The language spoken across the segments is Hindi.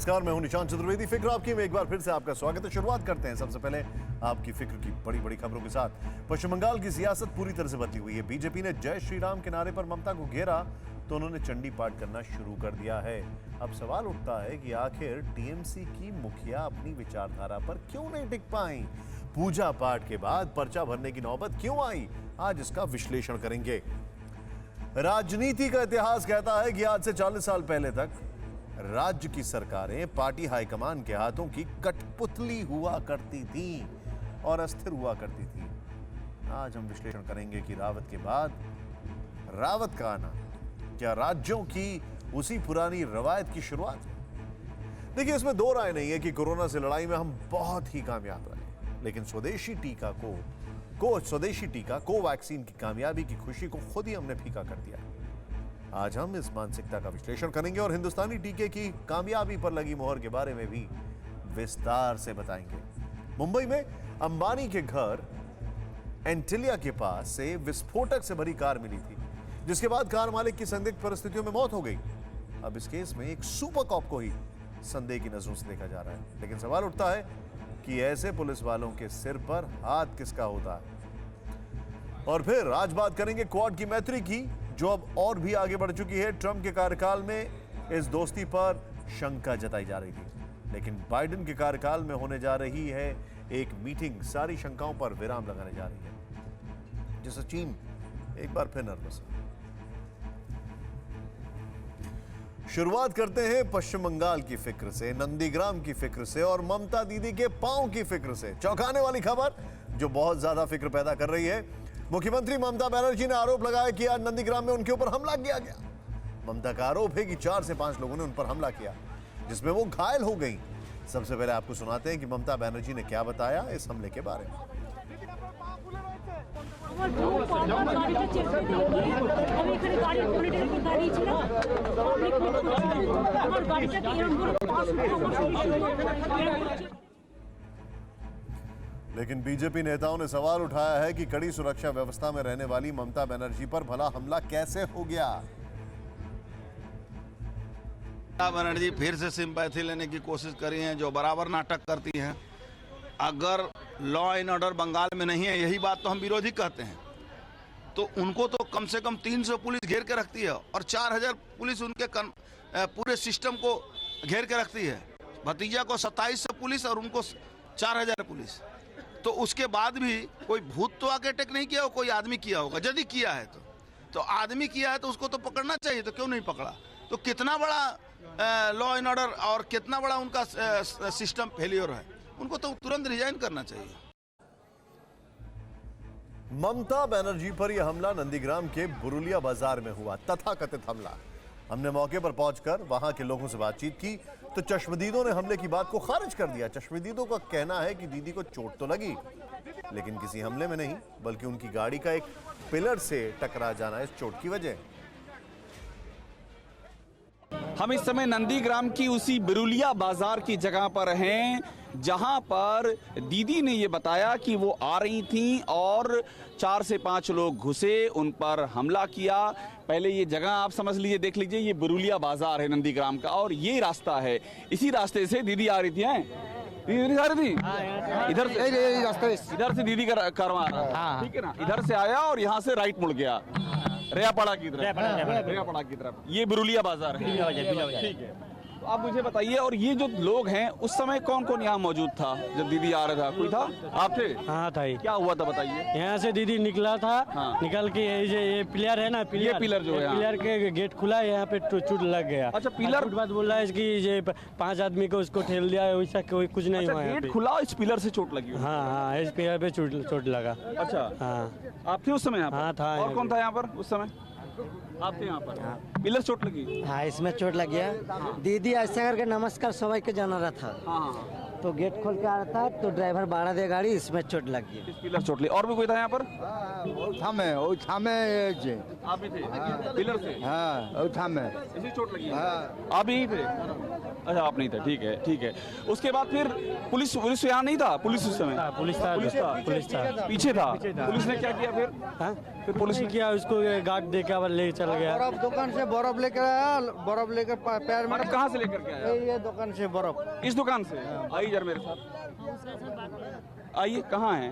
नमस्कार, मैं हूं निशांत चतुर्वेदी। फिक्र आपकी में एक बार फिर से आपका स्वागत है। शुरुआत करते हैं सबसे पहले आपकी फिक्र की बड़ी बड़ी खबरों के साथ। पश्चिम बंगाल की सियासत पूरी तरह से बदली हुई है। बीजेपी ने जय श्री राम के नारे पर ममता को घेरा तो उन्होंने चंडी पाठ करना शुरू कर दिया है। अब सवाल उठता है कि आखिर टीएमसी की मुखिया अपनी विचारधारा पर क्यों नहीं टिक पाई? पूजा पाठ के बाद पर्चा भरने की नौबत क्यों आई? आज इसका विश्लेषण करेंगे। राजनीति का इतिहास कहता है कि आज से 40 साल पहले तक राज्य की सरकारें पार्टी हाईकमान के हाथों की कठपुतली हुआ करती थी और अस्थिर हुआ करती थी। आज हम विश्लेषण करेंगे कि रावत के बाद रावत का आना क्या राज्यों की उसी पुरानी रवायत की शुरुआत है? देखिए, इसमें दो राय नहीं है कि कोरोना से लड़ाई में हम बहुत ही कामयाब रहे, लेकिन स्वदेशी टीका कोवैक्सीन की कामयाबी की खुशी को खुद ही हमने फीका कर दिया। आज हम इस मानसिकता का विश्लेषण करेंगे और हिंदुस्तानी टीके की कामयाबी पर लगी मोहर के बारे में भी विस्तार से बताएंगे। मुंबई में अंबानी के घर एंटिलिया के पास से विस्फोटक से भरी कार मिली थी, जिसके बाद कार मालिक की संदिग्ध परिस्थितियों में मौत हो गई। अब इस केस में एक सुपर कॉप को ही संदेह की नजरों से देखा जा रहा है, लेकिन सवाल उठता है कि ऐसे पुलिस वालों के सिर पर हाथ किसका होता है? और फिर आज बात करेंगे क्वाड की मैत्री की, जो अब और भी आगे बढ़ चुकी है। ट्रंप के कार्यकाल में इस दोस्ती पर शंका जताई जा रही थी, लेकिन बाइडेन के कार्यकाल में होने जा रही है एक मीटिंग सारी शंकाओं पर विराम लगाने जा रही है, जिससे चीन एक बार फिर नर्वस है। शुरुआत करते हैं पश्चिम बंगाल की फिक्र से, नंदीग्राम की फिक्र से और ममता दीदी के पांव की फिक्र से। चौंकाने वाली खबर जो बहुत ज्यादा फिक्र पैदा कर रही है। मुख्यमंत्री ममता बनर्जी ने आरोप लगाया कि आज नंदीग्राम में उनके ऊपर हमला किया गया। ममता का आरोप है कि 4 से 5 लोगों ने उन पर हमला किया, जिसमें वो घायल हो गई। सबसे पहले आपको सुनाते हैं कि ममता बनर्जी ने क्या बताया इस हमले के बारे में। लेकिन बीजेपी नेताओं ने सवाल उठाया है कि कड़ी सुरक्षा व्यवस्था में रहने वाली ममता बनर्जी पर भला हमला कैसे हो गया? ममता बनर्जी फिर से सिंपैथी लेने की कोशिश करी है, जो बराबर नाटक करती हैं। अगर लॉ एंड ऑर्डर बंगाल में नहीं है, यही बात तो हम विरोधी कहते हैं, तो उनको तो कम से कम 300 पुलिस घेर के रखती है और 4000 पुलिस उनके पूरे सिस्टम को घेर के रखती है। भतीजा को 2700 पुलिस और उनको 4000 पुलिस। तो उसके बाद भी कोई भूत तो आके अटैक नहीं किया हो, कोई आदमी किया होगा। यदि किया है तो आदमी किया है तो उसको तो पकड़ना चाहिए, तो क्यों नहीं पकड़ा? तो कितना बड़ा लॉ एंड ऑर्डर और कितना बड़ा उनका सिस्टम फेलियर है, उनको तो तुरंत रिजाइन करना चाहिए। ममता बनर्जी पर यह हमला नंदीग्राम के बुरुलिया बाजार में हुआ, तथाकथित हमला। हमने मौके पर पहुंचकर वहां के लोगों से बातचीत की तो चश्मदीदों ने हमले की बात को खारिज कर दिया। चश्मदीदों का कहना है कि दीदी को चोट तो लगी, लेकिन किसी हमले में नहीं, बल्कि उनकी गाड़ी का एक पिलर से टकरा जाना इस चोट की वजह। हम इस समय नंदीग्राम की उसी बिरुलिया बाजार की जगह पर हैं, जहां पर दीदी ने ये बताया कि वो आ रही थीं और 4 से 5 लोग घुसे, उन पर हमला किया। पहले ये जगह आप समझ लीजिए, देख लीजिए, ये बिरुलिया बाजार है नंदीग्राम का और ये रास्ता है। इसी रास्ते से दीदी आ रही थी। दीदी आ रही थी इधर से दीदी का कारवां आ रहा, ठीक है ना? इधर से आया और यहाँ से राइट मुड़ गया रेयापाड़ा की तरफ। ये बिरुलिया बाजार है, ठीक है। तो आप मुझे बताइए, और ये जो लोग हैं, उस समय कौन कौन यहाँ मौजूद था जब दीदी आ रहा था? कोई था? आप थे? हाँ था। क्या हुआ था बताइए। यहाँ से दीदी निकला था। हाँ। निकल के ये पिलर है ना, ये पिलर जो है, पिलर के गेट खुला है, यहाँ पे चोट लग गया। अच्छा, पिलर बात बोल रहा है कि ये 5 आदमी को उसको ठेल दिया, वैसा कोई कुछ नहीं हुआ। गेट खुला, इस पिलर से चोट लगी? हाँ, इस पिलर पे चोट लगा। अच्छा, हाँ। आप थे उस समय यहाँ पर? हाँ था। और कौन था यहाँ पर उस समय? आप थे यहाँ पर? हाँ। पिलर चोट लगी? हाँ, इसमें चोट लग गया। दीदी ऐसा करके नमस्कार सबाई के जाना रहा था। हाँ। तो गेट खोल के आ रहा था तो ड्राइवर बाड़ा दे गाड़ी, इसमें चोट लग गई। इस पिलर चोट लगी। और भी कोई था यहाँ पर? आप भी थे? पिलर से? इसी चोट लगी? आप यहीं थे? अच्छा, आप नहीं थे, ठीक है, ठीक है। उसके बाद फिर पुलिस यहाँ नहीं था? पुलिस उस समय? पुलिस था। पीछे था। पुलिस ने क्या किया फिर? फिर पुलिस नहीं ने किया, उसको गार्ड दे के अब ले चल गया। बर्फ दुकान से बर्फ लेकर आया, बर्फ लेकर पैर में। बर्फ कहाँ से लेकर के आया? ये दुकान से बर्फ। इस दुकान से? आइए जरा मेरे साथ आइए। कहाँ है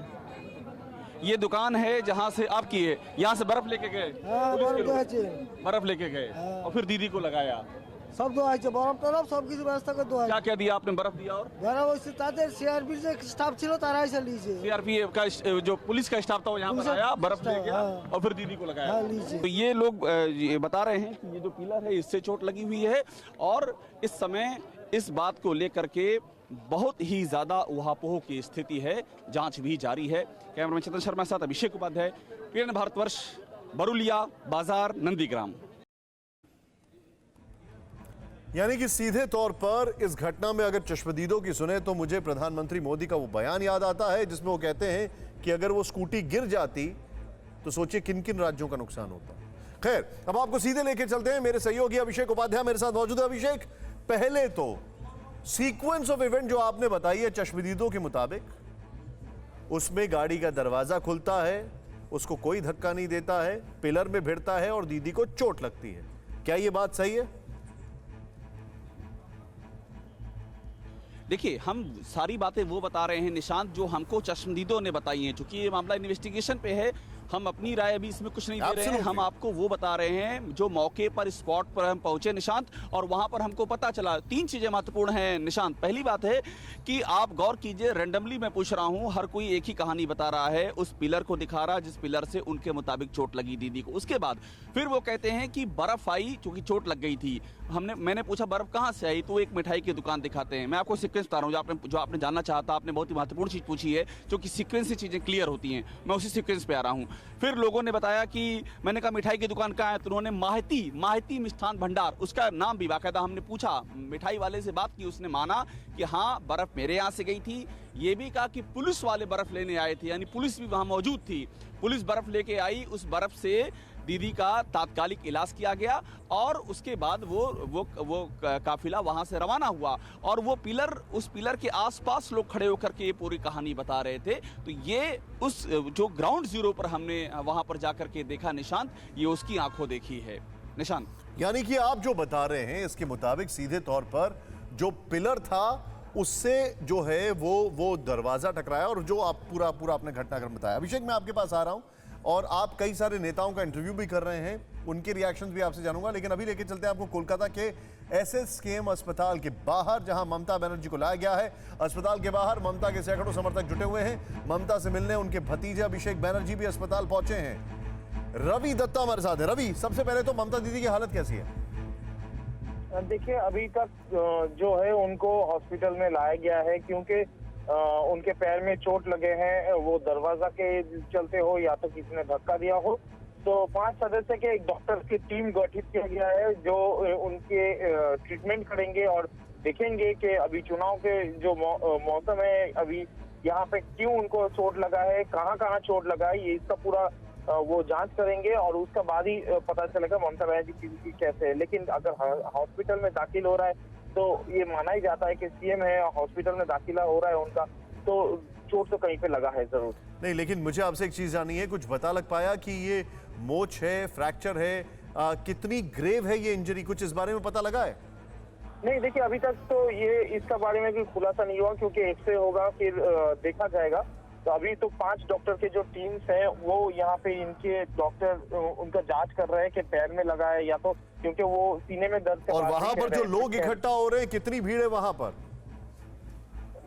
ये दुकान है जहाँ से आप किए? यहाँ से बर्फ लेके गए? पुलिस के लोग बर्फ लेके गए और फिर दीदी को लगाया। सब दो आए बर्फ तरफ सब কিছু ব্যবস্থা করে দোয়া क्या क्या दिया आपने? बर्फ दिया और যারা ওই তাদের সিআরপি যে স্টাফ ছিল তারাই চালিয়েছে। सीआरपीएफ का जो पुलिस का स्टाफ था वो यहाँ पर आया, बर्फ ले गया और फिर दीदी को लगाया। तो ये लोग ये बता रहे हैं कि ये जो पिलर है इससे चोट लगी हुई है और इस समय इस बात को लेकर के बहुत ही ज्यादा उहापोह की स्थिति है। जांच भी जारी है। कैमरामैन चेतन शर्मा के साथ अभिषेक उपाध्याय, पीएन भारतवर्ष, बरुलिया बाजार, नंदीग्राम। यानी कि सीधे तौर पर इस घटना में अगर चश्मदीदों की सुने तो मुझे प्रधानमंत्री मोदी का वो बयान याद आता है जिसमें वो कहते हैं कि अगर वो स्कूटी गिर जाती तो सोचिए किन किन राज्यों का नुकसान होता। खैर, अब आपको सीधे लेके चलते हैं। मेरे सहयोगी अभिषेक उपाध्याय मेरे साथ मौजूद है। अभिषेक, पहले तो सीक्वेंस ऑफ इवेंट जो आपने बताई है चश्मदीदों के मुताबिक, उसमें गाड़ी का दरवाजा खुलता है, उसको कोई धक्का नहीं देता है, पिलर में भिड़ता है और दीदी को चोट लगती है। क्या ये बात सही है? देखिए, हम सारी बातें वो बता रहे हैं निशांत जो हमको चश्मदीदों ने बताई हैं। चूंकि ये मामला इन्वेस्टिगेशन पे है, हम अपनी राय अभी इसमें कुछ नहीं दे रहे हैं। हम आपको वो बता रहे हैं जो मौके पर, स्पॉट पर हम पहुंचे निशांत, और वहां पर हमको पता चला। तीन चीजें महत्वपूर्ण हैं निशांत। पहली बात है कि आप गौर कीजिए, रेंडमली मैं पूछ रहा हूं, हर कोई एक ही कहानी बता रहा है। उस पिलर को दिखा रहा है जिस पिलर से उनके मुताबिक चोट लगी दीदी को। उसके बाद फिर वो कहते हैं कि बर्फ आई चूंकि चोट लग गई थी। मैंने पूछा बर्फ कहां से आई, तो एक मिठाई की दुकान दिखाते हैं। मैं आपको सीक्वेंस बता रहा हूं जो आपने जानना चाहा था। आपने बहुत ही महत्वपूर्ण चीज पूछी है, क्योंकि सीक्वेंस से चीजें क्लियर होती हैं। मैं उसी सीक्वेंस पे आ रहा हूं। फिर लोगों ने बताया कि मैंने कहा मिठाई की दुकान कहाँ है, तो उन्होंने माहिती मिष्ठान भंडार, उसका नाम भी बाकायदा हमने पूछा, मिठाई वाले से बात की, उसने माना कि हाँ बर्फ मेरे यहाँ से गई थी। ये भी कहा कि पुलिस वाले बर्फ लेने आए थे, यानी पुलिस भी वहां मौजूद थी। पुलिस बर्फ लेके आई, उस बर्फ से दीदी का तात्कालिक इलाज किया गया और उसके बाद वो काफिला वहां से रवाना हुआ। और वो पिलर, उस पिलर के आसपास लोग खड़े होकर के ये पूरी कहानी बता रहे थे। तो ये उस जो ग्राउंड जीरो पर हमने वहां पर जाकर के देखा निशांत, ये उसकी आंखों देखी है निशांत। यानी कि आप जो बता रहे हैं इसके मुताबिक सीधे तौर पर जो पिलर था उससे जो है वो दरवाजा टकराया और जो आप पूरा आपने घटनाक्रम बताया। अभिषेक, मैं आपके पास आ रहा हूं और आप कई सारे नेताओं का इंटरव्यू भी कर रहे हैं, उनके रिएक्शंस भी आपसे जानूंगा। लेकिन अभी लेके चलते हैं आपको कोलकाता के एसएसकेएम अस्पताल के बाहर, जहां ममता बनर्जी को लाया गया है। अस्पताल के बाहर ममता के सैकड़ों समर्थक जुटे हुए हैं। ममता से मिलने उनके भतीजे अभिषेक बनर्जी भी अस्पताल पहुंचे हैं। रवि दत्ता हमारे साथ है। रवि, सबसे पहले तो ममता दीदी की हालत कैसी है? देखिए, अभी तक जो है उनको हॉस्पिटल में लाया गया है, क्योंकि उनके पैर में चोट लगे हैं। वो दरवाजा के चलते हो या तो किसी ने धक्का दिया हो। तो 5 सदस्य के एक डॉक्टर की टीम गठित किया गया है जो उनके ट्रीटमेंट करेंगे और देखेंगे कि अभी चुनाव के जो मौसम है, अभी यहाँ पे क्यों उनको चोट लगा है, कहाँ चोट लगा है, ये इसका पूरा वो जांच करेंगे और उसका बाद ही पता चलेगा ममता बनर्जी की कैसे है। लेकिन अगर हॉस्पिटल में दाखिल हो रहा है तो ये माना ही जाता है कि सीएम है, हॉस्पिटल में दाखिला हो रहा है उनका, तो चोट तो कहीं पे लगा है जरूर। नहीं, लेकिन मुझे आपसे एक चीज जाननी है, कुछ पता लग पाया कि ये मोच है, फ्रैक्चर है, कितनी ग्रेव है ये इंजरी, कुछ इस बारे में पता लगा है? नहीं, देखिए अभी तक तो ये इसका बारे में कोई खुलासा नहीं हुआ, क्योंकि एक्सरे होगा फिर देखा जाएगा। तो अभी तो 5 डॉक्टर के जो टीम्स हैं वो यहाँ पे इनके डॉक्टर उनका जांच कर रहे हैं कि पैर में लगा है या तो, क्योंकि वो सीने में दर्द के और बाद वहां पर जो लोग इकट्ठा हो रहे हैं, कितनी भीड़ है वहां पर?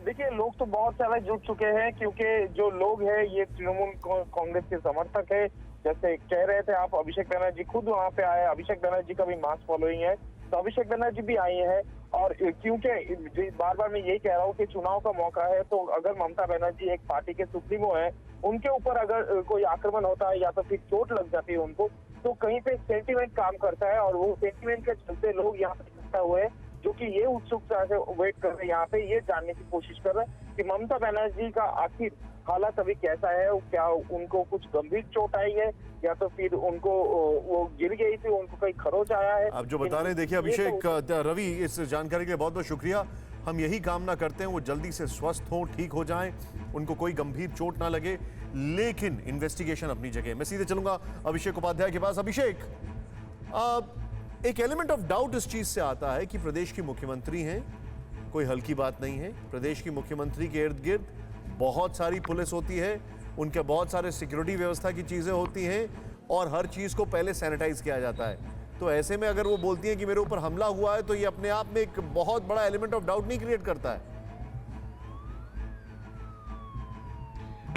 देखिए, लोग तो बहुत सारे जुट चुके हैं, क्योंकि जो लोग हैं ये तृणमूल कांग्रेस के समर्थक है। जैसे कह रहे थे आप, अभिषेक बनर्जी खुद वहाँ पे आए, अभिषेक बनर्जी का भी मास फॉलोइंग है, तो अभिषेक बनर्जी भी आई है। और क्योंकि बार बार मैं यही कह रहा हूँ कि चुनाव का मौका है, तो अगर ममता बनर्जी एक पार्टी के सुप्रीमो है, उनके ऊपर अगर कोई आक्रमण होता है या तो फिर चोट लग जाती है उनको, तो कहीं पे सेंटिमेंट काम करता है और वो सेंटिमेंट के चलते लोग यहाँ पे इकट्ठा हुए हैं, जो कि ये उत्सुकता से वेट कर रहे हैं, यहाँ पे ये जानने की कोशिश कर रहे हैं कि ममता बनर्जी का आखिर हालत अभी कैसा है। क्या उनको कुछ गंभीर चोट आई है या तो फिर उनको वो गिर गई थी, उनको कहीं खरोच आया है। आप जो बता रहे हैं, देखिए अभिषेक, रवि, इस जानकारी के लिए बहुत बहुत शुक्रिया। हम यही कामना करते हैं वो जल्दी से स्वस्थ हों, ठीक हो जाएं, उनको कोई गंभीर चोट ना लगे। लेकिन इन्वेस्टिगेशन अपनी जगह। मैं सीधे चलूंगा अभिषेक उपाध्याय के पास। अभिषेक, एक एलिमेंट ऑफ डाउट इस चीज से आता है कि प्रदेश की मुख्यमंत्री हैं, कोई हल्की बात नहीं है। प्रदेश की मुख्यमंत्री के इर्द गिर्द बहुत सारी पुलिस होती है, उनके बहुत सारे सिक्योरिटी व्यवस्था की चीजें होती हैं और हर चीज को पहले सैनिटाइज किया जाता है। तो ऐसे में अगर वो बोलती हैं कि मेरे ऊपर हमला हुआ है, तो ये अपने आप में एक बहुत बड़ा एलिमेंट ऑफ डाउट नहीं क्रिएट करता है?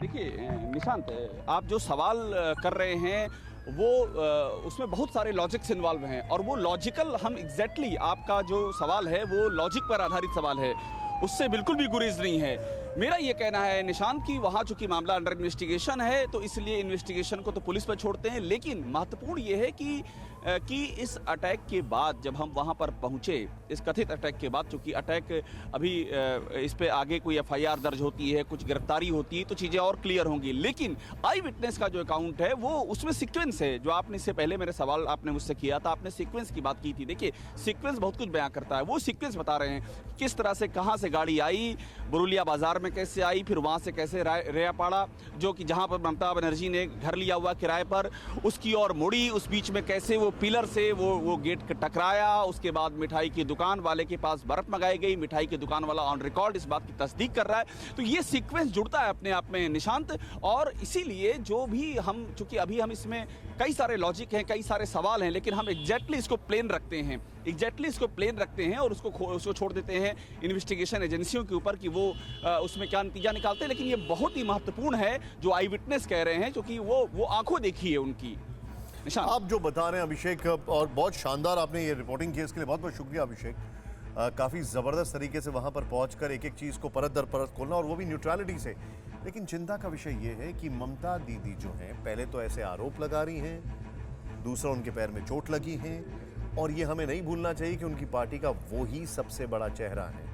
देखिए निशांत, आप जो सवाल कर रहे हैं वो उसमें बहुत सारे लॉजिक्स इन्वॉल्व हैं और वो लॉजिकल, हम एग्जैक्टली आपका जो सवाल है वो लॉजिक पर आधारित सवाल है, उससे बिल्कुल भी गुरेज नहीं है। मेरा ये कहना है निशांत कि वहाँ चूंकि मामला अंडर इन्वेस्टिगेशन है तो इसलिए इन्वेस्टिगेशन को तो पुलिस पर छोड़ते हैं, लेकिन महत्वपूर्ण ये है कि इस अटैक के बाद जब हम वहाँ पर पहुँचे, इस कथित अटैक के बाद, चूंकि अटैक अभी इस पे आगे कोई FIR दर्ज होती है, कुछ गिरफ्तारी होती है तो चीज़ें और क्लियर होंगी, लेकिन आई विटनेस का जो अकाउंट है वो उसमें सीक्वेंस है। जो आपने इससे पहले मेरे सवाल आपने मुझसे किया था, आपने सीक्वेंस की बात की थी। देखिए सीक्वेंस बहुत कुछ बयां करता है, वो सीक्वेंस बता रहे हैं किस तरह से, कहाँ से गाड़ी आई, बरुलिया बाजार में कैसे आई, फिर वहाँ से कैसे रेयापाड़ा, जो कि जहाँ पर ममता बनर्जी ने घर लिया हुआ किराए पर, उसकी ओर मुड़ी, उस बीच में कैसे वो पिलर से वो गेट टकराया, उसके बाद मिठाई की दुकान वाले के पास बर्फ मंगाई गई, मिठाई की दुकान वाला ऑन रिकॉर्ड इस बात की तस्दीक कर रहा है। तो ये सीक्वेंस जुड़ता है अपने आप में निशांत, और इसीलिए जो भी हम, चूंकि अभी हम इसमें कई सारे लॉजिक हैं, कई सारे सवाल हैं, लेकिन हम एग्जैक्टली इसको प्लेन रखते हैं, और उसको छोड़ देते हैं इन्वेस्टिगेशन एजेंसियों के ऊपर कि वो उसमें क्या नतीजा निकालते हैं। लेकिन ये बहुत ही महत्वपूर्ण है जो आई विटनेस कह रहे हैं, क्योंकि वो आंखों देखी है उनकी। आप जो बता रहे हैं अभिषेक, और बहुत शानदार आपने ये रिपोर्टिंग की, इसके लिए बहुत बहुत शुक्रिया अभिषेक। काफ़ी ज़बरदस्त तरीके से वहाँ पर पहुँचकर एक एक चीज़ को परत दर परत खोलना, और वो भी न्यूट्रलिटी से। लेकिन चिंता का विषय ये है कि ममता दीदी जो हैं, पहले तो ऐसे आरोप लगा रही हैं, दूसरा उनके पैर में चोट लगी है, और ये हमें नहीं भूलना चाहिए कि उनकी पार्टी का वो ही सबसे बड़ा चेहरा है।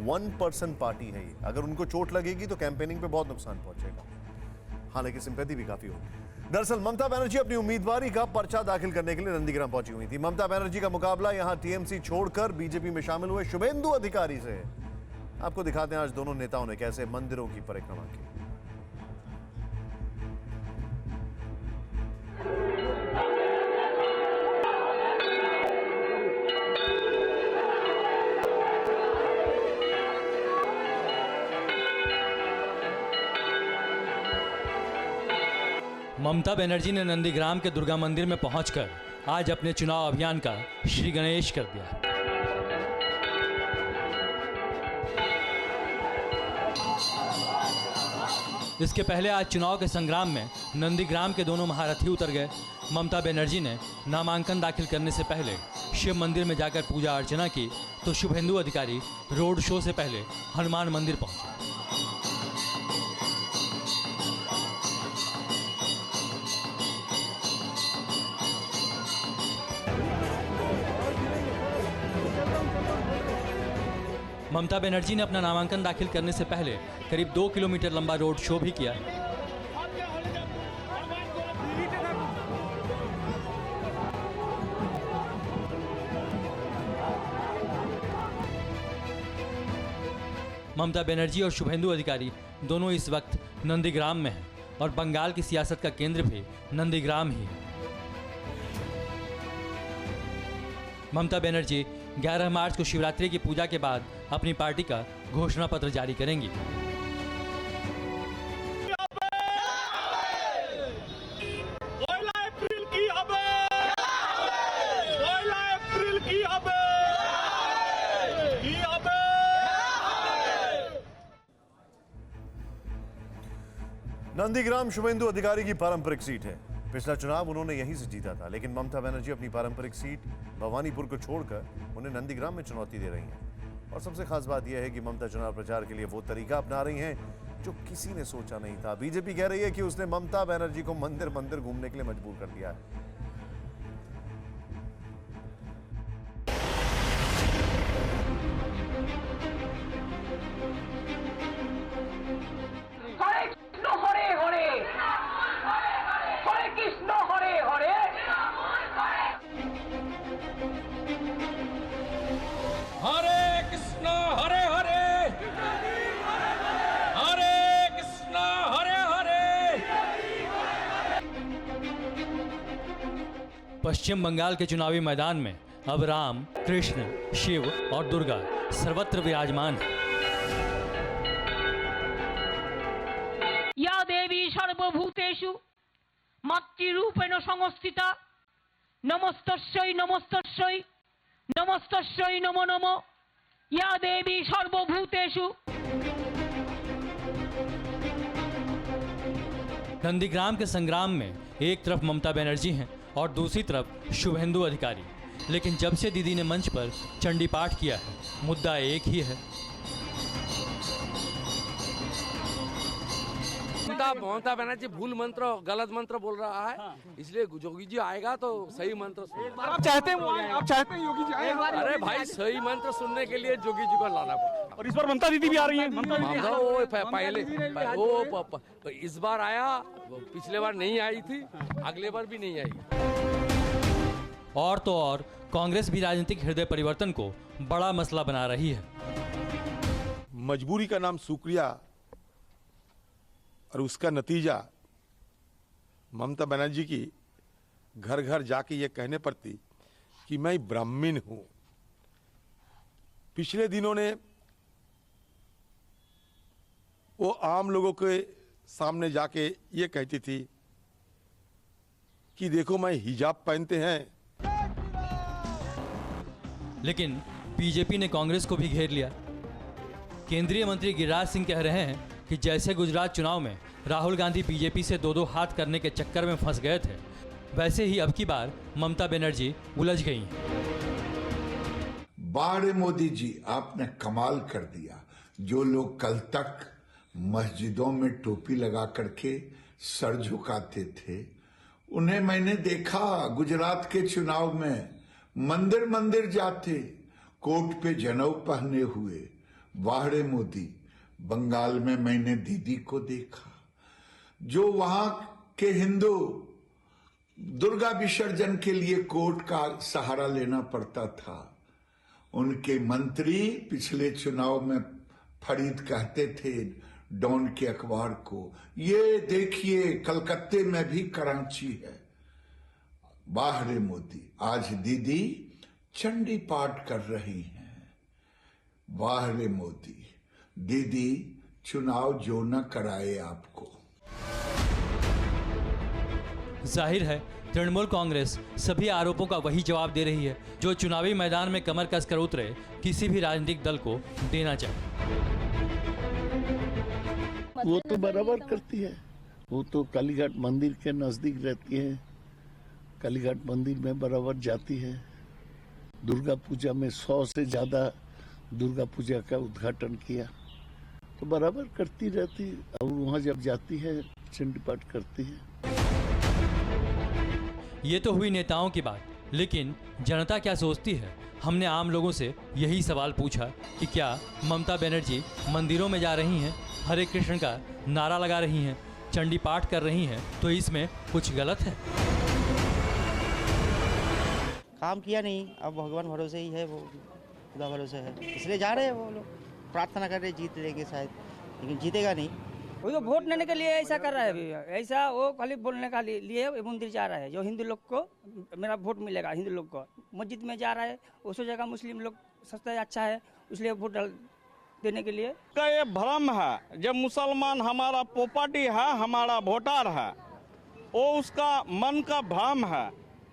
1 पर्सन पार्टी है ये, अगर उनको चोट लगेगी तो कैंपेनिंग पे बहुत नुकसान पहुंचेगा। हालांकि सिंपैथी भी काफ़ी होगी। दरअसल ममता बनर्जी अपनी उम्मीदवारी का पर्चा दाखिल करने के लिए नंदीग्राम पहुंची हुई थी। ममता बनर्जी का मुकाबला यहां TMC छोड़कर बीजेपी में शामिल हुए शुभेंदु अधिकारी से। आपको दिखाते हैं आज दोनों नेताओं ने कैसे मंदिरों की परिक्रमा की। ममता बनर्जी ने नंदीग्राम के दुर्गा मंदिर में पहुंचकर आज अपने चुनाव अभियान का श्री गणेश कर दिया। इसके पहले आज चुनाव के संग्राम में नंदीग्राम के दोनों महारथी उतर गए। ममता बनर्जी ने नामांकन दाखिल करने से पहले शिव मंदिर में जाकर पूजा अर्चना की, तो शुभेंदु अधिकारी रोड शो से पहले हनुमान मंदिर पहुंचे। ममता बनर्जी ने अपना नामांकन दाखिल करने से पहले करीब 2 किलोमीटर लंबा रोड शो भी किया। ममता बनर्जी और शुभेंदु अधिकारी दोनों इस वक्त नंदीग्राम में हैं और बंगाल की सियासत का केंद्र भी नंदीग्राम ही है। ममता बनर्जी 11 मार्च को शिवरात्रि की पूजा के बाद अपनी पार्टी का घोषणा पत्र जारी करेंगी। नंदीग्राम शुभेंदु अधिकारी की पारंपरिक सीट है। पिछला चुनाव उन्होंने यहीं से जीता था, लेकिन ममता बनर्जी अपनी पारंपरिक सीट भवानीपुर को छोड़कर उन्हें नंदीग्राम में चुनौती दे रही हैं। और सबसे खास बात यह है कि ममता चुनाव प्रचार के लिए वो तरीका अपना रही हैं जो किसी ने सोचा नहीं था। बीजेपी कह रही है कि उसने ममता बनर्जी को मंदिर मंदिर घूमने के लिए मजबूर कर दिया है। हरे कृष्ण पश्चिम बंगाल के चुनावी मैदान में अब राम, कृष्ण, शिव और दुर्गा सर्वत्र विराजमान हैं। या देवी सर्वभूतेषु मातृरूपेण संस्थिता नमस्तस्यै नमस्तस्यै नमस्तस्यै नमो नमो या देवी सर्वभूतेषु। नंदीग्राम के संग्राम में एक तरफ ममता बनर्जी हैं और दूसरी तरफ शुभेंदु अधिकारी, लेकिन जब से दीदी ने मंच पर चंडी पाठ किया है, मुद्दा एक ही है। ममता बनर्जी भूल मंत्र, गलत मंत्र बोल रहा है, इसलिए योगी जी आएगा तो सही मंत्र सुन। आप चाहते हैं योगी जी आए? अरे भाई, सही मंत्र सुनने के लिए योगी जी को लाना पड़ेगा। और इस बार ममता दीदी भी आ रही है। पहले इस बार आया, पिछले बार नहीं आई थी, अगले बार भी नहीं आई। और तो और कांग्रेस भी राजनीतिक हृदय परिवर्तन को बड़ा मसला बना रही है। मजबूरी का नाम शुक्रिया और उसका नतीजा ममता बनर्जी की घर घर जाके ये कहने पर थी कि मैं ब्राह्मण हूं। पिछले दिनों ने वो आम लोगों के सामने जाके ये कहती थी कि देखो मैं हिजाब पहनते हैं। लेकिन बीजेपी ने कांग्रेस को भी घेर लिया। केंद्रीय मंत्री गिरिराज सिंह कह रहे हैं कि जैसे गुजरात चुनाव में राहुल गांधी बीजेपी से दो हाथ करने के चक्कर में फंस गए थे, वैसे ही अब की बार ममता बनर्जी उलझ गई। बाड़े मोदी जी, आपने कमाल कर दिया। जो लोग कल तक मस्जिदों में टोपी लगा करके सर झुकाते थे, उन्हें मैंने देखा गुजरात के चुनाव में मंदिर मंदिर जाते, कोट पे जनेऊ पहने हुए। बाड़े मोदी, बंगाल में मैंने दीदी को देखा, जो वहां के हिंदू दुर्गा विसर्जन के लिए कोर्ट का सहारा लेना पड़ता था। उनके मंत्री पिछले चुनाव में फरीद कहते थे डॉन के अखबार को, ये देखिए कलकत्ते में भी कराची है। बाहरे मोदी, आज दीदी चंडी पाठ कर रही हैं। बाहरे मोदी, दीदी चुनाव जो न कराए आपको। जाहिर है तृणमूल कांग्रेस सभी आरोपों का वही जवाब दे रही है जो चुनावी मैदान में कमर कसकर उतरे किसी भी राजनीतिक दल को देना चाहिए। वो तो बराबर करती है। वो तो कालीघाट मंदिर के नजदीक रहती है, कालीघाट मंदिर में बराबर जाती है। दुर्गा पूजा में 100 से ज्यादा दुर्गा पूजा का उद्घाटन किया, तो बराबर करती रहती। और वहाँ जब जाती है चंडी पाठ करती है। ये तो हुई नेताओं की बात, लेकिन जनता क्या सोचती है? हमने आम लोगों से यही सवाल पूछा कि क्या ममता बनर्जी मंदिरों में जा रही हैं, हरे कृष्ण का नारा लगा रही हैं, चंडी पाठ कर रही हैं, तो इसमें कुछ गलत है? काम किया नहीं, अब भगवान भरोसे ही है, वो खुदा भरोसे है, इसलिए जा रहे हैं। वो लोग प्रार्थना कर रहे जीत लेंगे शायद, लेकिन जीतेगा नहीं। वो तो वोट लेने के लिए ऐसा कर रहा है अभी, ऐसा वो खाली बोलने का लिए मंदिर जा रहा है। जो हिंदू लोग को मेरा वोट मिलेगा, हिंदू लोग को मस्जिद में जा रहा है, उस जगह मुस्लिम लोग सस्ता है, अच्छा है, इसलिए वोट देने के लिए। का ये भ्रम है, जब मुसलमान हमारा प्रॉपर्टी है, हमारा वोटर है, वो उसका मन का भ्रम है।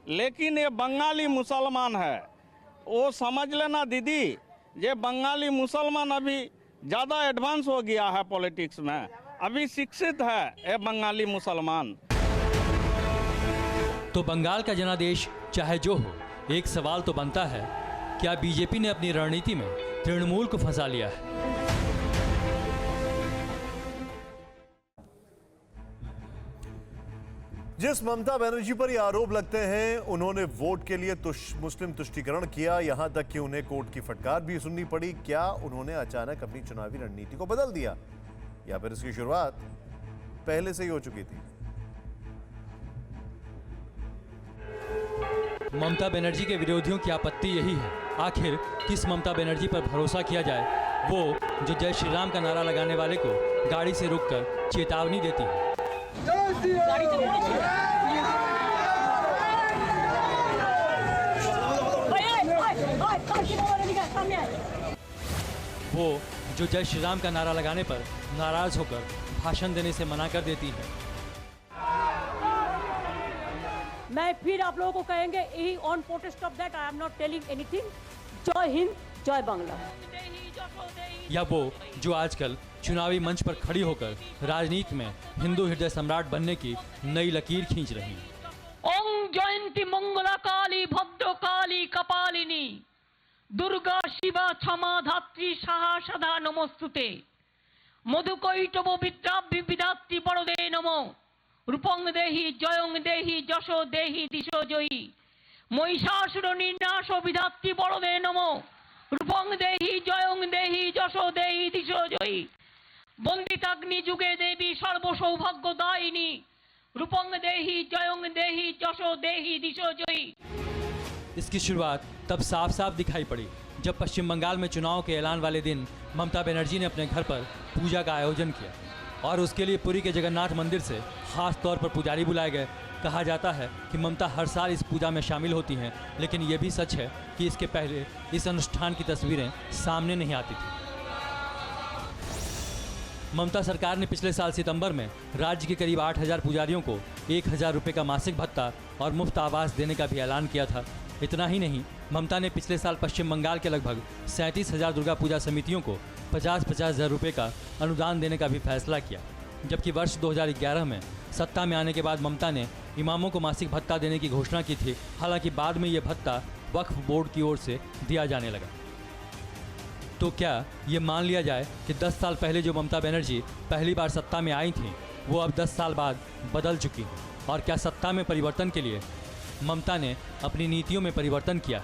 लेकिन ये बंगाली मुसलमान है, वो समझ लेना दीदी, ये बंगाली मुसलमान अभी ज़्यादा एडवांस हो गया है पॉलिटिक्स में, अभी शिक्षित है ये बंगाली मुसलमान। तो बंगाल का जनादेश चाहे जो हो, एक सवाल तो बनता है, क्या बीजेपी ने अपनी रणनीति में तृणमूल को फंसा लिया है? जिस ममता बनर्जी पर ये आरोप लगते हैं, उन्होंने वोट के लिए मुस्लिम तुष्टीकरण किया, यहां तक कि उन्हें कोर्ट की फटकार भी सुननी पड़ी। क्या उन्होंने अचानक अपनी चुनावी रणनीति को बदल दिया, या फिर इसकी शुरुआत पहले से ही हो चुकी थी? ममता बनर्जी के विरोधियों की आपत्ति यही है, आखिर किस ममता बनर्जी पर भरोसा किया जाए, वो जो जय श्री राम का नारा लगाने वाले को गाड़ी से रोककर चेतावनी देती है। सामने आए। वो जो जय श्री राम का नारा लगाने पर नाराज होकर भाषण देने से मना कर देती है। मैं फिर आप लोगों को कहेंगे ही on protest of that I am not telling anything. जय हिंद, जय बांग्ला। या वो जो आजकल चुनावी मंच पर खड़ी होकर राजनीति में हिंदू हृदय सम्राट बनने की नई लकीर खींच रही है। ओम जयंती मंगला काली भद्र काली कपालिनी दुर्गा शिवा क्षमा धात्री साहा सदा नमस्तुते मधुकैटव विद्राभि विदात्री बड़दे नमो रूपं देहि जयं देहि जशो देहि दिशो जयी महिषासुर निर्नाश विधात्री बड़दे नमो रूपं देहि जयं देहि जशो देहि दिशो जयी बंदिताग्नि जुगे देवी सर्व सौभाग्य दायिनी रूपं देहि जयं देहि जशो देहि दिशो जयी। इसकी शुरुआत तब साफ साफ दिखाई पड़ी जब पश्चिम बंगाल में चुनाव के ऐलान वाले दिन ममता बनर्जी ने अपने घर पर पूजा का आयोजन किया और उसके लिए पुरी के जगन्नाथ मंदिर से खास तौर पर पुजारी बुलाए गए। कहा जाता है कि ममता हर साल इस पूजा में शामिल होती हैं, लेकिन ये भी सच है कि इसके पहले इस अनुष्ठान की तस्वीरें सामने नहीं आती थी। ममता सरकार ने पिछले साल सितंबर में राज्य के करीब 8,000 पुजारियों को 1,000 रुपये का मासिक भत्ता और मुफ्त आवास देने का भी ऐलान किया था। इतना ही नहीं, ममता ने पिछले साल पश्चिम बंगाल के लगभग 37,000 दुर्गा पूजा समितियों को 50-50 हज़ार रुपये का अनुदान देने का भी फैसला किया। जबकि वर्ष 2011 में सत्ता में आने के बाद ममता ने इमामों को मासिक भत्ता देने की घोषणा की थी। हालांकि बाद में ये भत्ता वक्फ बोर्ड की ओर से दिया जाने लगा। तो क्या ये मान लिया जाए कि 10 साल पहले जो ममता बनर्जी पहली बार सत्ता में आई थी वो अब 10 साल बाद बदल चुकी हैं? और क्या सत्ता में परिवर्तन के लिए ममता ने अपनी नीतियों में परिवर्तन किया?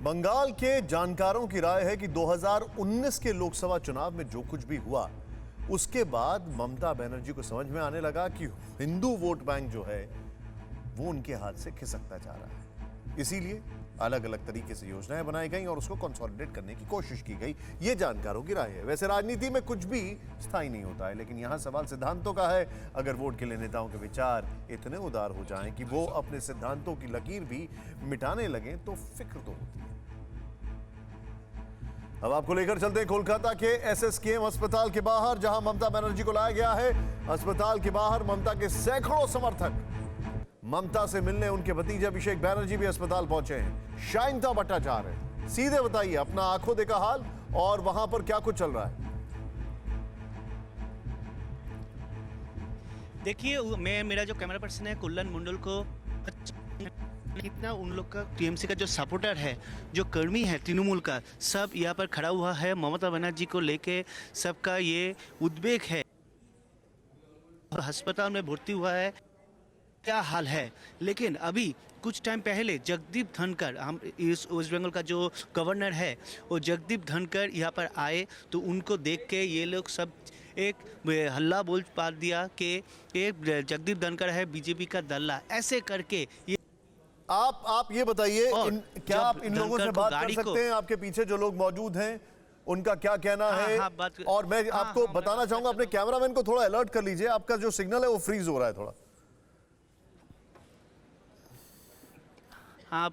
बंगाल के जानकारों की राय है कि 2019 के लोकसभा चुनाव में जो कुछ भी हुआ उसके बाद ममता बनर्जी को समझ में आने लगा कि हिंदू वोट बैंक जो है वो उनके हाथ से खिसकता जा रहा है। इसीलिए अलग अलग तरीके से योजनाएं बनाई गई और उसको कंसोलिडेट करने की कोशिश की गई। ये जानकारों की राय है। वैसे राजनीति में कुछ भी स्थायी नहीं होता है, लेकिन यहां सवाल सिद्धांतों का है। अगर वोट के लिए नेताओं के विचार इतने उदार हो जाएं कि वो अपने सिद्धांतों की लकीर भी मिटाने लगे तो फिक्र तो होती है। अब आपको लेकर चलते हैं कोलकाता के एसएसकेएम अस्पताल के बाहर, जहां ममता बनर्जी को लाया गया है। अस्पताल के बाहर ममता के सैकड़ों समर्थक ममता से मिलने उनके भतीजे अभिषेक बनर्जी भी अस्पताल पहुंचे हैं। शाइनता भट्टाचार्य, सीधे बताइए अपना आंखों देखा हाल और वहां पर क्या कुछ चल रहा है। देखिए, मैं मेरा जो कैमरा पर्सन है कुल्लन मंडल को कितना उन लोग का टीएमसी का जो सपोर्टर है, जो कर्मी है तृणमूल का, सब यहाँ पर खड़ा हुआ है। ममता बनर्जी को लेके सबका ये उद्वेग है। अस्पताल में भर्ती हुआ है, क्या हाल है। लेकिन अभी कुछ टाइम पहले जगदीप धनखड़, हम इस वेस्ट बंगाल का जो गवर्नर है, वो जगदीप धनखड़ यहाँ पर आए तो उनको देख के ये लोग सब एक हल्ला बोल पा दिया कि एक जगदीप धनखड़ है बीजेपी का दल्ला, ऐसे करके ये आप ये बताइए क्या आप इन लोगों से बात कर सकते हैं? आपके पीछे जो लोग मौजूद हैं उनका क्या कहना है? और मैं आपको बताना चाहूंगा, अपने कैमरामैन को थोड़ा अलर्ट कर लीजिए, आपका जो सिग्नल है वो फ्रीज हो रहा है थोड़ा। हाँ,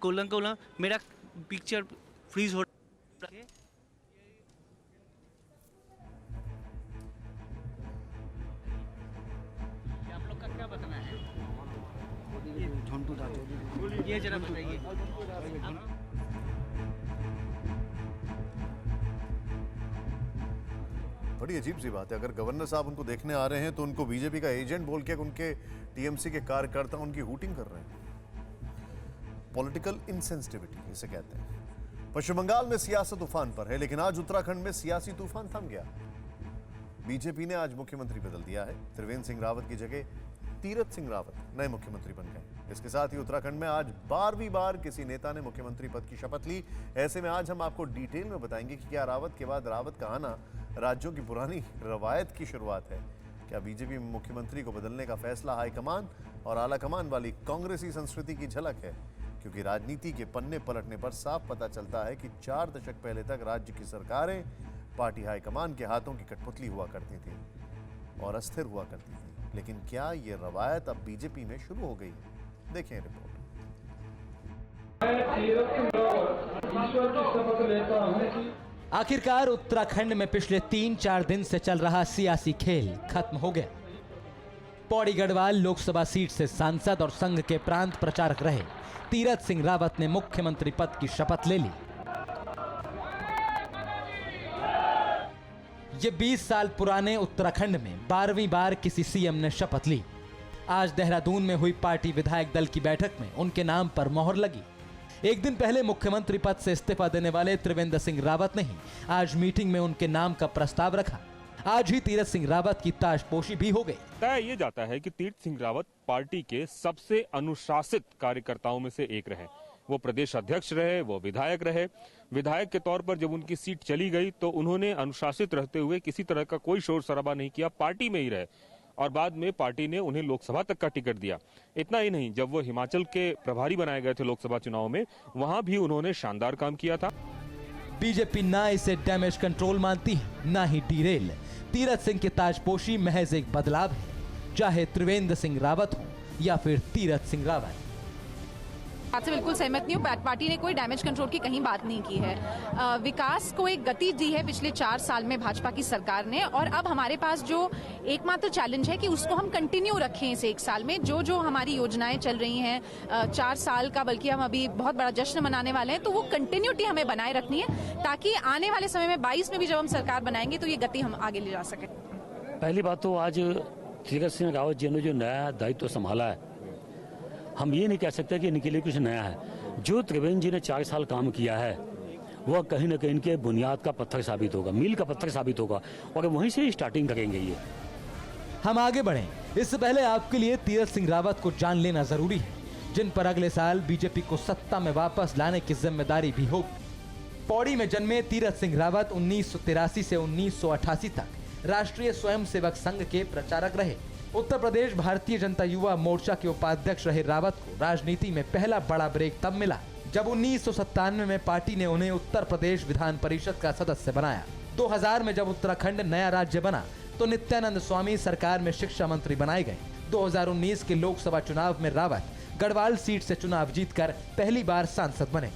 कोलन मेरा पिक्चर फ्रीज हो रहा है। आप लोग का क्या बताना है? ये जरा बताइए। बड़ी अजीब सी बात है, अगर गवर्नर साहब उनको देखने आ रहे हैं तो उनको बीजेपी का एजेंट बोल के उनके टीएमसी के कार्यकर्ता उनकी हूटिंग कर रहे हैं। पॉलिटिकल इनसेंसिटिविटी इसे कहते हैं। पश्चिम बंगाल में सियासत तूफान पर है, लेकिन आज उत्तराखंड में सियासी तूफान थम गया। बीजेपी ने आज मुख्यमंत्री बदल दिया है। त्रिवेंद्र सिंह रावत की जगह तीरथ सिंह रावत नए मुख्यमंत्री बन गए। इसके साथ ही उत्तराखंड में आज 12वीं बार किसी नेता ने मुख्यमंत्री पद की शपथ ली। ऐसे में आज हम आपको डिटेल में बताएंगे कि क्या रावत के बाद रावत का आना राज्यों की पुरानी रवायत की शुरुआत है। क्या बीजेपी में मुख्यमंत्री को बदलने का फैसला हाईकमान और आलाकमान वाली कांग्रेसी संस्कृति की झलक है? क्योंकि राजनीति के पन्ने पलटने पर साफ पता चलता है कि 4 दशक पहले तक राज्य की सरकारें पार्टी हाईकमान के हाथों की कठपुतली हुआ करती थी और अस्थिर हुआ करती थी। लेकिन क्या ये रवायत अब बीजेपी में शुरू हो गई? देखें रिपोर्ट। आखिरकार उत्तराखंड में पिछले 3-4 दिन से चल रहा सियासी खेल खत्म हो गया। पौड़ी गढ़वाल लोकसभा सीट से सांसद और संघ के प्रांत प्रचारक रहे तीरथ सिंह रावत ने मुख्यमंत्री पद की शपथ ले ली। ये 20 साल पुराने उत्तराखंड में 12वीं बार किसी सीएम ने शपथ ली। आज देहरादून में हुई पार्टी विधायक दल की बैठक में उनके नाम पर मोहर लगी। एक दिन पहले मुख्यमंत्री पद से इस्तीफा देने वाले त्रिवेंद्र सिंह रावत ने ही आज मीटिंग में उनके नाम का प्रस्ताव रखा। आज ही तीरथ सिंह रावत की ताजपोशी भी हो गई। तय ये जाता है कि तीरथ सिंह रावत पार्टी के सबसे अनुशासित कार्यकर्ताओं में से एक रहे। वो प्रदेश अध्यक्ष रहे, वो विधायक रहे। विधायक के तौर पर जब उनकी सीट चली गई तो उन्होंने अनुशासित रहते हुए किसी तरह का कोई शोर शराबा नहीं किया, पार्टी में ही रहे और बाद में पार्टी ने उन्हें लोकसभा तक का टिकट दिया। इतना ही नहीं, जब वो हिमाचल के प्रभारी बनाए गए थे लोकसभा चुनाव में, वहां भी उन्होंने शानदार काम किया था। बीजेपी ना इसे डैमेज कंट्रोल मानती है, ना ही डीरेल। तीरथ सिंह की ताजपोशी महज एक बदलाव है, चाहे त्रिवेंद्र सिंह रावत हो या फिर तीरथ सिंह रावत। बात से बिल्कुल सहमत नहीं हूँ। पार्टी ने कोई डैमेज कंट्रोल की कहीं बात नहीं की है। विकास को एक गति दी है पिछले 4 साल में भाजपा की सरकार ने, और अब हमारे पास जो एकमात्र चैलेंज है कि उसको हम कंटिन्यू रखें इस 1 साल में। जो हमारी योजनाएं चल रही हैं 4 साल का, बल्कि हम अभी बहुत बड़ा जश्न मनाने वाले हैं, तो वो कंटिन्यूटी हमें बनाए रखनी है ताकि आने वाले समय में 22 में भी जब हम सरकार बनाएंगे तो ये गति हम आगे ले जा सकें। पहली बात तो आज तीरथ सिंह रावत जी ने जो नया दायित्व संभाला है, हम ये नहीं कह सकते कि इनके लिए कुछ नया है। जो त्रिवेंद्र जी ने 4 साल काम किया है वह कहीं न कहीं इनके बुनियाद का पत्थर साबित होगा, मील का पत्थर साबित होगा, और वहीं से स्टार्टिंग करेंगे ये। हम आगे बढ़ें इससे पहले आपके लिए तीरथ सिंह रावत को जान लेना जरूरी है, जिन पर अगले साल बीजेपी को सत्ता में वापस लाने की जिम्मेदारी भी होगी। पौड़ी में जन्मे तीरथ सिंह रावत 1983 से 1988 तक राष्ट्रीय स्वयंसेवक संघ के प्रचारक रहे। उत्तर प्रदेश भारतीय जनता युवा मोर्चा के उपाध्यक्ष रहे रावत को राजनीति में पहला बड़ा ब्रेक तब मिला जब 1997 में पार्टी ने उन्हें उत्तर प्रदेश विधान परिषद का सदस्य बनाया। 2000 में जब उत्तराखंड नया राज्य बना तो नित्यानंद स्वामी सरकार में शिक्षा मंत्री बनाए गए। 2019 के लोकसभा चुनाव में रावत गढ़वाल सीट से चुनाव जीतकर पहली बार सांसद बने।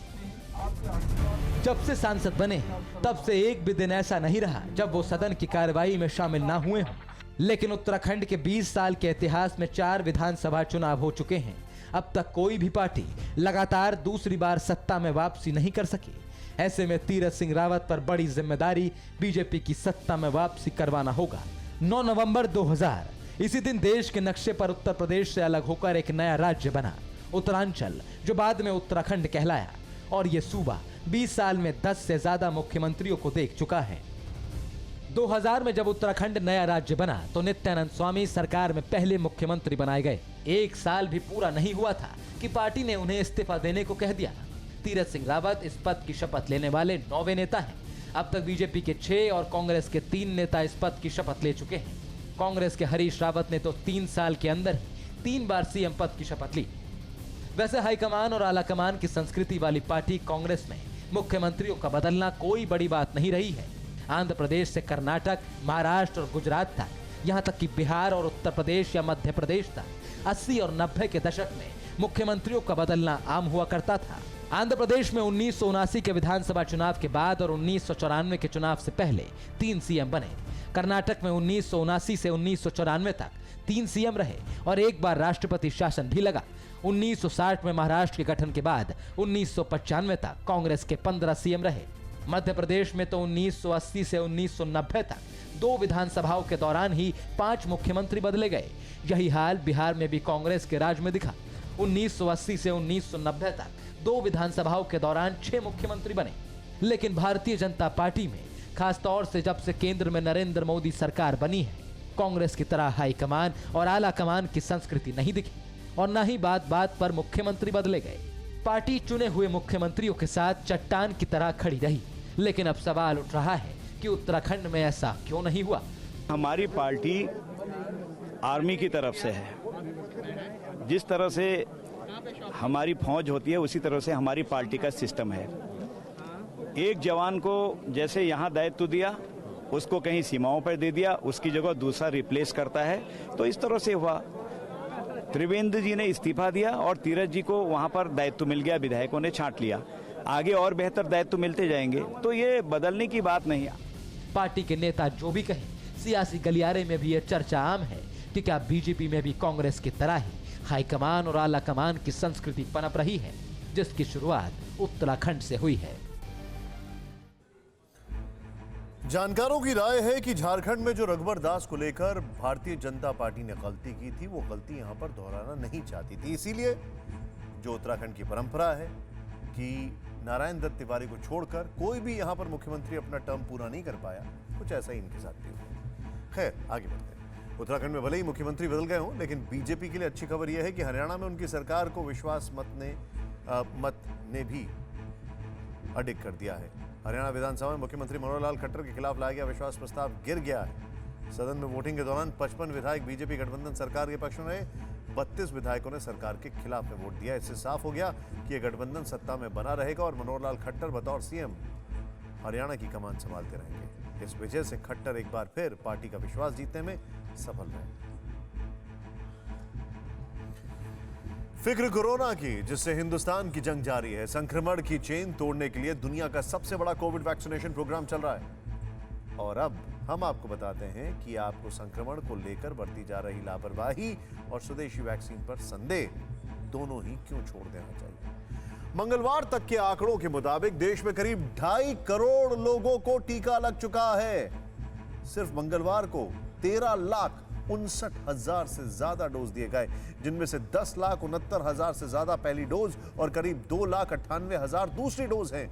जब से सांसद बने तब से एक भी दिन ऐसा नहीं रहा जब वो सदन की कार्रवाई में शामिल न हुए हों। लेकिन उत्तराखंड के 20 साल के इतिहास में 4 विधानसभा चुनाव हो चुके हैं। अब तक कोई भी पार्टी लगातार दूसरी बार सत्ता में वापसी नहीं कर सकी। ऐसे में तीरथ सिंह रावत पर बड़ी जिम्मेदारी बीजेपी की सत्ता में वापसी करवाना होगा। 9 नवंबर 2000 इसी दिन देश के नक्शे पर उत्तर प्रदेश से अलग होकर एक नया राज्य बना, उत्तरांचल, जो बाद में उत्तराखंड कहलाया। और ये सूबा 20 साल में 10 से ज्यादा मुख्यमंत्रियों को देख चुका है। 2000 में जब उत्तराखंड नया राज्य बना तो नित्यानंद स्वामी सरकार में पहले मुख्यमंत्री बनाए गए। 1 साल भी पूरा नहीं हुआ था कि पार्टी ने उन्हें इस्तीफा देने को कह दिया। तीरथ सिंह रावत इस पद की शपथ लेने वाले 9वें नेता हैं। अब तक बीजेपी के 6 और कांग्रेस के 3 नेता इस पद की शपथ ले चुके हैं। कांग्रेस के हरीश रावत ने तो 3 साल के अंदर 3 बार सीएम पद की शपथ ली। वैसे हाईकमान और आलाकमान की संस्कृति वाली पार्टी कांग्रेस में मुख्यमंत्रियों का बदलना कोई बड़ी बात नहीं रही है। आंध्र प्रदेश से कर्नाटक, महाराष्ट्र और गुजरात तक, यहाँ तक कि बिहार और उत्तर प्रदेश या मध्य प्रदेश तक 80 और 90 के दशक में मुख्यमंत्रियों का बदलना आम हुआ करता था। आंध्र प्रदेश में 1979 के विधानसभा चुनाव के बाद और 1994 के चुनाव से पहले 3 सीएम बने। कर्नाटक में 1979 से 1994 तक 3 सीएम रहे और 1 बार राष्ट्रपति शासन भी लगा। 1960 में महाराष्ट्र के गठन के बाद 1995 तक कांग्रेस के 15 सीएम रहे। मध्य प्रदेश में तो 1980 से 1990 तक 2 विधानसभाओं के दौरान ही 5 मुख्यमंत्री बदले गए। यही हाल बिहार में भी कांग्रेस के राज में दिखा। 1980 से 1990 तक 2 विधानसभाओं के दौरान 6 मुख्यमंत्री बने। लेकिन भारतीय जनता पार्टी में खासतौर से जब से केंद्र में नरेंद्र मोदी सरकार बनी है, कांग्रेस की तरह हाईकमान और आला कमान की संस्कृति नहीं दिखी और न ही बात बात पर मुख्यमंत्री बदले गए। पार्टी चुने हुए मुख्यमंत्रियों के साथ चट्टान की तरह खड़ी रही। लेकिन अब सवाल उठ रहा है कि उत्तराखंड में ऐसा क्यों नहीं हुआ। हमारी पार्टी आर्मी की तरफ से है। जिस तरह से हमारी फौज होती है उसी तरह से हमारी पार्टी का सिस्टम है। एक जवान को जैसे यहाँ दायित्व दिया उसको कहीं सीमाओं पर दे दिया, उसकी जगह दूसरा रिप्लेस करता है। तो इस तरह से हुआ। त्रिवेंद्र जी ने इस्तीफा दिया और तीरथ जी को वहां पर दायित्व मिल गया, विधायकों ने छांट लिया। आगे और बेहतर दायित्व मिलते जाएंगे, तो ये बदलने की बात नहीं। पार्टी के नेता जो भी कहें, सियासी गलियारे में भी ये चर्चा आम है कि क्या बीजेपी में भी कांग्रेस की तरह ही हाईकमान और आला कमान की संस्कृति पनप रही है, जिसकी शुरुआत उत्तराखंड से हुई है। जानकारों की राय है कि झारखंड में जो रघुवर दास को लेकर भारतीय जनता पार्टी ने गलती की थी, वो गलती यहां पर दोहराना नहीं चाहती थी। इसीलिए जो उत्तराखंड की परंपरा है कि नारायण दत्त तिवारी को छोड़कर कोई भी यहां पर मुख्यमंत्री अपना टर्म पूरा नहीं कर पाया, कुछ ऐसा ही इनके साथ भी हुआ। खैर, आगे बढ़ते हैं। उत्तराखंड में भले ही मुख्यमंत्री बदल गए हों, लेकिन बीजेपी के लिए अच्छी खबर यह है कि हरियाणा में उनकी सरकार को विश्वास मत ने भी अडिग कर दिया है। हरियाणा विधानसभा में मुख्यमंत्री मनोहर लाल खट्टर के खिलाफ लाया गया विश्वास प्रस्ताव गिर गया है। सदन में वोटिंग के दौरान 55 विधायक बीजेपी गठबंधन सरकार के पक्ष में रहे, 32 विधायकों ने सरकार के खिलाफ में वोट दिया। इससे साफ हो गया कि यह गठबंधन सत्ता में बना रहेगा और मनोहर लाल खट्टर बतौर सीएम हरियाणा की कमान संभालते रहेंगे। इस वजह से खट्टर एक बार फिर पार्टी का विश्वास जीतने में सफल रहे। फिक्र कोरोना की, जिससे हिंदुस्तान की जंग जारी है। संक्रमण की चेन तोड़ने के लिए दुनिया का सबसे बड़ा कोविड वैक्सीनेशन प्रोग्राम चल रहा है। और अब हम आपको बताते हैं कि आपको संक्रमण को लेकर बरती जा रही लापरवाही और स्वदेशी वैक्सीन पर संदेह दोनों ही क्यों छोड़ देना चाहिए। मंगलवार तक के आंकड़ों के मुताबिक देश में करीब 2.5 करोड़ लोगों को टीका लग चुका है। सिर्फ मंगलवार को 13,59,000 से ज्यादा डोज दिए गए, जिनमें से 10,69,000 से ज्यादा पहली डोज और करीब 2,98,000 दूसरी डोज हैं।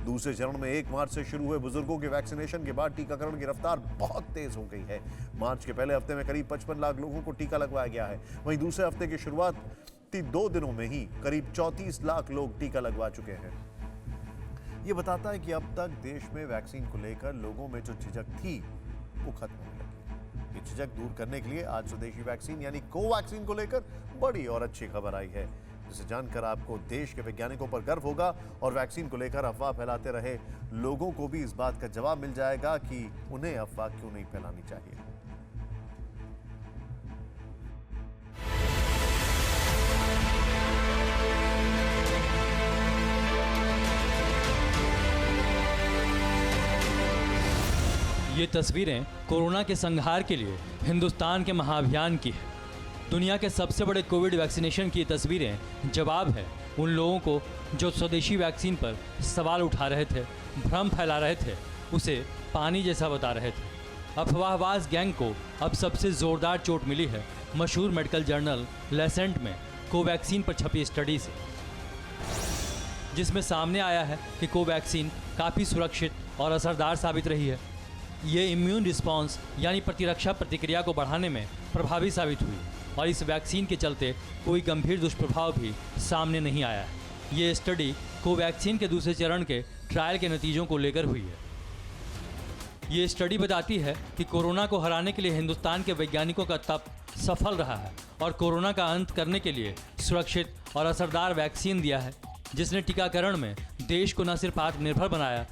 दूसरे चरण में 1 मार्च से शुरू हुए बुजुर्गों के वैक्सीनेशन के बाद टीकाकरण की रफ्तार बहुत तेज हो गई है। मार्च के पहले हफ्ते में करीब 55 लाख लोगों को टीका लगवाया गया है। वहीं दूसरे हफ्ते की शुरुआती 2 दिनों में ही करीब 34 लाख लोग टीका लगवा चुके हैं। यह बताता है कि अब तक देश में वैक्सीन को लेकर लोगों में जो झिझक थी वो खत्म होने लगी। ये झिझक दूर करने के लिए आज स्वदेशी वैक्सीन यानी कोवैक्सीन को लेकर बड़ी और अच्छी खबर आई है, जिसे जानकर आपको देश के वैज्ञानिकों पर गर्व होगा और वैक्सीन को लेकर अफवाह फैलाते रहे लोगों को भी इस बात का जवाब मिल जाएगा कि उन्हें अफवाह क्यों नहीं फैलानी चाहिए। ये तस्वीरें कोरोना के संहार के लिए हिंदुस्तान के महाअभियान की है। दुनिया के सबसे बड़े कोविड वैक्सीनेशन की तस्वीरें जवाब है उन लोगों को जो स्वदेशी वैक्सीन पर सवाल उठा रहे थे, भ्रम फैला रहे थे, उसे पानी जैसा बता रहे थे। अफवाहबाज गैंग को अब सबसे ज़ोरदार चोट मिली है मशहूर मेडिकल जर्नल लेसेंट में कोवैक्सीन पर छपी स्टडी से, जिसमें सामने आया है कि कोवैक्सीन काफ़ी सुरक्षित और असरदार साबित रही है। ये इम्यून रिस्पांस यानी प्रतिरक्षा प्रतिक्रिया को बढ़ाने में प्रभावी साबित हुई और इस वैक्सीन के चलते कोई गंभीर दुष्प्रभाव भी सामने नहीं आया है। ये स्टडी कोवैक्सीन के दूसरे चरण के ट्रायल के नतीजों को लेकर हुई है। ये स्टडी बताती है कि कोरोना को हराने के लिए हिंदुस्तान के वैज्ञानिकों का तप सफल रहा है और कोरोना का अंत करने के लिए सुरक्षित और असरदार वैक्सीन दिया है, जिसने टीकाकरण में देश को न सिर्फ आत्मनिर्भर बनाया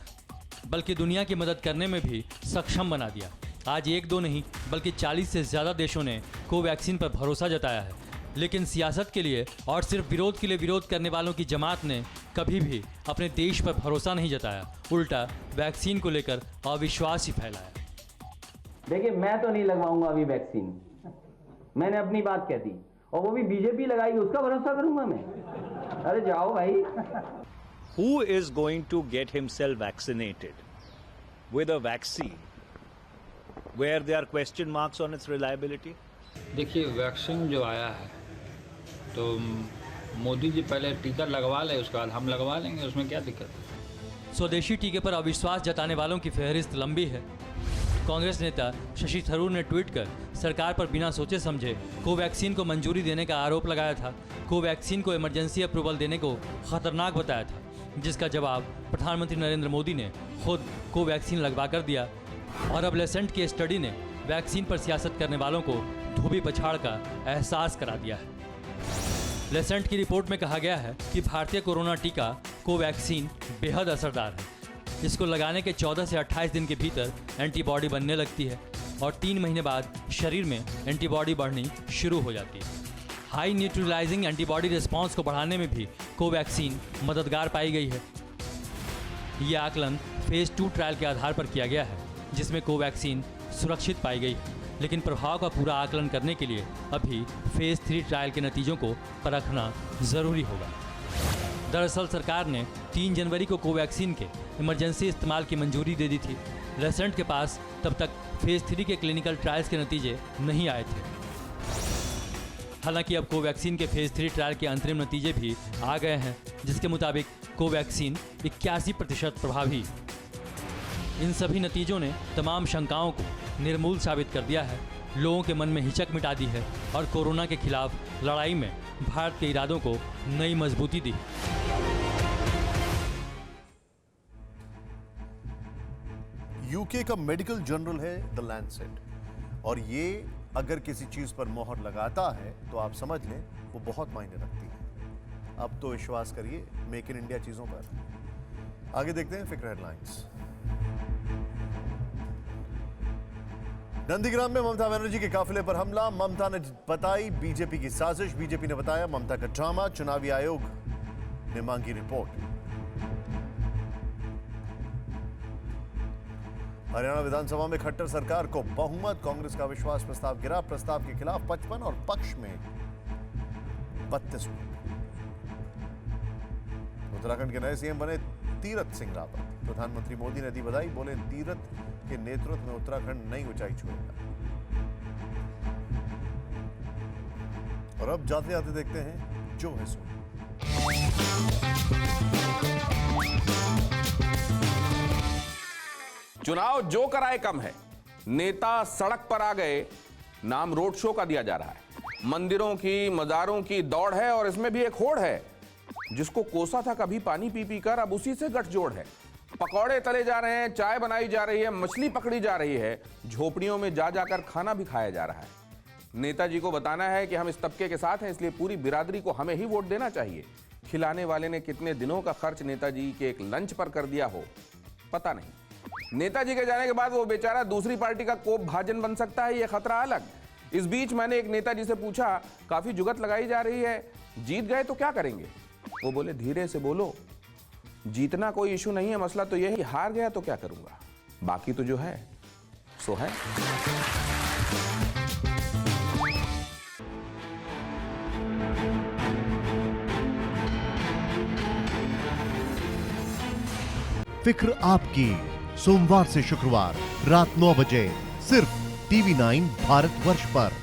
बल्कि दुनिया की मदद करने में भी सक्षम बना दिया। आज 1-2 नहीं बल्कि 40 से ज़्यादा देशों ने कोवैक्सीन पर भरोसा जताया है, लेकिन सियासत के लिए और सिर्फ विरोध के लिए विरोध करने वालों की जमात ने कभी भी अपने देश पर भरोसा नहीं जताया, उल्टा वैक्सीन को लेकर अविश्वास ही फैलाया। देखिए, मैं तो नहीं लगवाऊंगा अभी वैक्सीन, मैंने अपनी बात कह दी, और वो भी बीजेपी लगाएगी उसका भरोसा करूंगा मैं? अरे जाओ भाई। Who is going to get himself vaccinated with a vaccine where there are question marks on its reliability? देखिए, वैक्सीन जो आया है तो मोदी जी पहले टीका लगवा ले, उसके बाद हम लगवा लेंगे, उसमें क्या दिक्कत है। स्वदेशी टीके पर अविश्वास जताने वालों की फहरिस्त लंबी है। कांग्रेस नेता शशि थरूर ने ट्वीट कर सरकार पर बिना सोचे समझे कोवैक्सीन को मंजूरी देने का आरोप लगाया था। कोवैक्सीन को इमरजेंसी अप्रूवल देने को खतरनाक बताया था, जिसका जवाब प्रधानमंत्री नरेंद्र मोदी ने खुद कोवैक्सीन लगवा कर दिया। और अब लेसेंट की स्टडी ने वैक्सीन पर सियासत करने वालों को धोबी पछाड़ का एहसास करा दिया है। लेसेंट की रिपोर्ट में कहा गया है कि भारतीय कोरोना टीका कोवैक्सीन बेहद असरदार है। इसको लगाने के 14 से 28 दिन के भीतर एंटीबॉडी बनने लगती है और 3 महीने बाद शरीर में एंटीबॉडी बढ़नी शुरू हो जाती है। हाई न्यूट्रलाइजिंग एंटीबॉडी रिस्पांस को बढ़ाने में भी कोवैक्सीन मददगार पाई गई है। ये आकलन फेज 2 ट्रायल के आधार पर किया गया है, जिसमें कोवैक्सीन सुरक्षित पाई गई है, लेकिन प्रभाव का पूरा आकलन करने के लिए अभी फेज 3 ट्रायल के नतीजों को परखना जरूरी होगा। दरअसल सरकार ने 3 जनवरी को कोवैक्सीन के इमरजेंसी इस्तेमाल की मंजूरी दे दी थी। रेसेंट के पास तब तक फेज 3 के क्लिनिकल ट्रायल्स के नतीजे नहीं आए थे। हालांकि अब कोवैक्सीन के फेज 3 ट्रायल के अंतरिम नतीजे भी आ गए हैं, जिसके मुताबिक कोवैक्सीन 81% प्रभावी। इन सभी नतीजों ने तमाम शंकाओं को निर्मूल साबित कर दिया है, लोगों के मन में हिचक मिटा दी है और कोरोना के खिलाफ लड़ाई में भारत के इरादों को नई मजबूती दी। यूके का मेडिकल जर्नल है द लैंसेट, और ये अगर किसी चीज पर मोहर लगाता है तो आप समझ लें वो बहुत मायने रखती है। अब तो विश्वास करिए मेक इन इंडिया चीजों पर। आगे देखते हैं फिक्र हेडलाइंस। नंदीग्राम में ममता बनर्जी के काफिले पर हमला, ममता ने बताई बीजेपी की साजिश, बीजेपी ने बताया ममता का ड्रामा, चुनावी आयोग ने मांगी रिपोर्ट। हरियाणा विधानसभा में खट्टर सरकार को बहुमत, कांग्रेस का विश्वास प्रस्ताव गिरा, प्रस्ताव के खिलाफ 55 और पक्ष में 32 वोट। उत्तराखंड के नए सीएम बने तीरथ सिंह रावत, प्रधानमंत्री मोदी ने दी बधाई, बोले तीरथ के नेतृत्व में उत्तराखंड नई ऊंचाई छुएगा। और अब जाते जाते देखते हैं जो है सो। चुनाव जो कराए कम है, नेता सड़क पर आ गए, नाम रोड शो का दिया जा रहा है। मंदिरों की, मजारों की दौड़ है और इसमें भी एक होड़ है जिसको कोसा था कभी पानी पी पी कर, अब उसी से गठजोड़ है। पकौड़े तले जा रहे हैं, चाय बनाई जा रही है, मछली पकड़ी जा रही है, झोपड़ियों में जा जाकर खाना भी खाया जा रहा है। नेताजी को बताना है कि हम इस तबके के साथ हैं, इसलिए पूरी बिरादरी को हमें ही वोट देना चाहिए। खिलाने वाले ने कितने दिनों का खर्च नेताजी के एक लंच पर कर दिया हो पता नहीं। नेताजी के जाने के बाद वो बेचारा दूसरी पार्टी का कोप भाजन बन सकता है, ये खतरा अलग। इस बीच मैंने एक नेताजी से पूछा, काफी जुगत लगाई जा रही है, जीत गए तो क्या करेंगे? वो बोले धीरे से बोलो, जीतना कोई इशू नहीं है, मसला तो यह है हार गया तो क्या करूंगा, बाकी तो जो है सो है। फिक्र आपकी, सोमवार से शुक्रवार रात 9 बजे सिर्फ TV9 भारतवर्ष पर।